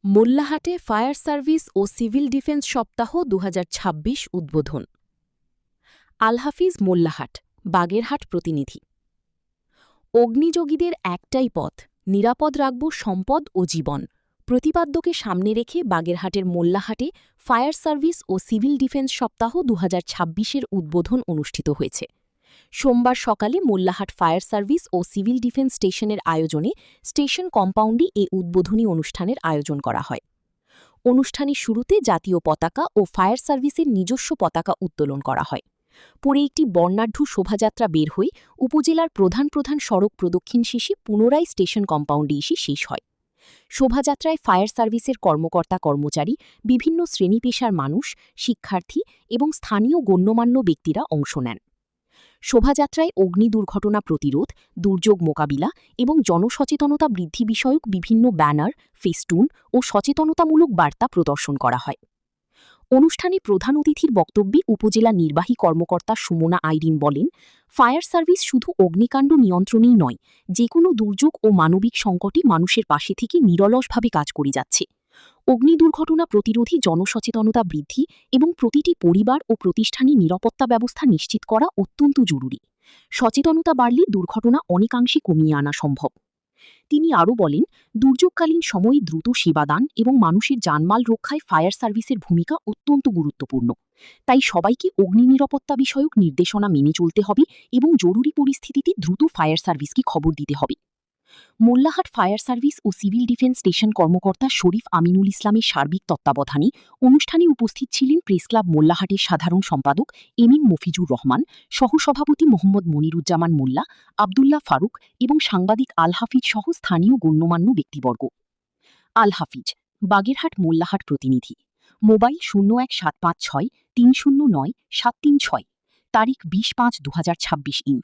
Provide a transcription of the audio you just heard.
মোল্লাহাটে fire service ও civil defence সপ্তাহ ২০২৬ উদ্বোধন। আলহাফিজ মোল্লাহাট, বাগেরহাট প্রতিনিধি। অগ্নিযোগীদের একটাই পথ, নিরাপদ রাখব সম্পদ ও জীবন প্রতিপাদ্যকে সামনে রেখে বাগেরহাটের মোল্লাহাটে ফায়ার সার্ভিস ও সিভিল ডিফেন্স সপ্তাহ ২০২৬-এর উদ্বোধন অনুষ্ঠিত হয়েছে। সোমবার সকালে মোল্লাহাট ফায়ার সার্ভিস ও সিভিল ডিফেন্স স্টেশনের আয়োজনে স্টেশন কম্পাউন্ডে এ উদ্বোধনী অনুষ্ঠানের আয়োজন করা হয়। অনুষ্ঠানের শুরুতে জাতীয় পতাকা ও ফায়ার সার্ভিসের নিজস্ব পতাকা উত্তোলন করা হয়। পরে একটি বর্ণাঢ্য শোভাযাত্রা বের হয়ে উপজেলার প্রধান প্রধান সড়ক প্রদক্ষিণ শেষে পুনরায় স্টেশন কম্পাউন্ডে এসে শেষ হয়। শোভাযাত্রায় ফায়ার সার্ভিসের কর্মকর্তা কর্মচারী, বিভিন্ন শ্রেণী পেশার মানুষ, শিক্ষার্থী এবং স্থানীয় গণ্যমান্য ব্যক্তিরা অংশ নেন। শোভাযাত্রায় অগ্নি দুর্ঘটনা প্রতিরোধ, দুর্যোগ মোকাবিলা এবং জনসচেতনতা বৃদ্ধি বিষয়ক বিভিন্ন ব্যানার, ফেস্টুন ও সচেতনতামূলক বার্তা প্রদর্শন করা হয়। অনুষ্ঠানে প্রধান অতিথির বক্তব্যে উপজেলা নির্বাহী কর্মকর্তা সুমনা আইরিন বলেন, ফায়ার সার্ভিস শুধু অগ্নিকাণ্ড নিয়ন্ত্রণেই নয়, যে কোনো দুর্যোগ ও মানবিক সংকটে মানুষের পাশে থেকে নিরলসভাবে কাজ করে যাচ্ছে। অগ্নি দুর্ঘটনা প্রতিরোধী জনসচেতনতা বৃদ্ধি এবং প্রতিটি পরিবার ও প্রতিষ্ঠানে নিরাপত্তা ব্যবস্থা নিশ্চিত করা অত্যন্ত জরুরি। সচেতনতা বাড়লে দুর্ঘটনা অনেকাংশে কমিয়ে আনা সম্ভব। তিনি আরও বলেন, দুর্যোগকালীন সময়ে দ্রুত সেবাদান এবং মানুষের জানমাল রক্ষায় ফায়ার সার্ভিসের ভূমিকা অত্যন্ত গুরুত্বপূর্ণ। তাই সবাইকে অগ্নি নিরাপত্তা বিষয়ক নির্দেশনা মেনে চলতে হবে এবং জরুরি পরিস্থিতিতে দ্রুত ফায়ার সার্ভিসকে খবর দিতে হবে। মোল্লাহাট ফায়ার সার্ভিস ও সিভিল ডিফেন্স স্টেশন কর্মকর্তা শরীফ আমিনুল ইসলামের সার্বিক তত্ত্বাবধানে অনুষ্ঠানে উপস্থিত ছিলেন প্রেসক্লাব মোল্লাহাটের সাধারণ সম্পাদক এমিন মফিজুর রহমান, সহসভাপতি মোহাম্মদ মনিরুজ্জামান মোল্লা, আবদুল্লাহ ফারুক এবং সাংবাদিক আল হাফিজ সহ স্থানীয় গণ্যমান্য ব্যক্তিবর্গ। আল হাফিজ, বাগেরহাট মোল্লাহাট প্রতিনিধি। মোবাইল 01756 309 736, তারিখ 20-5-2026 ইং।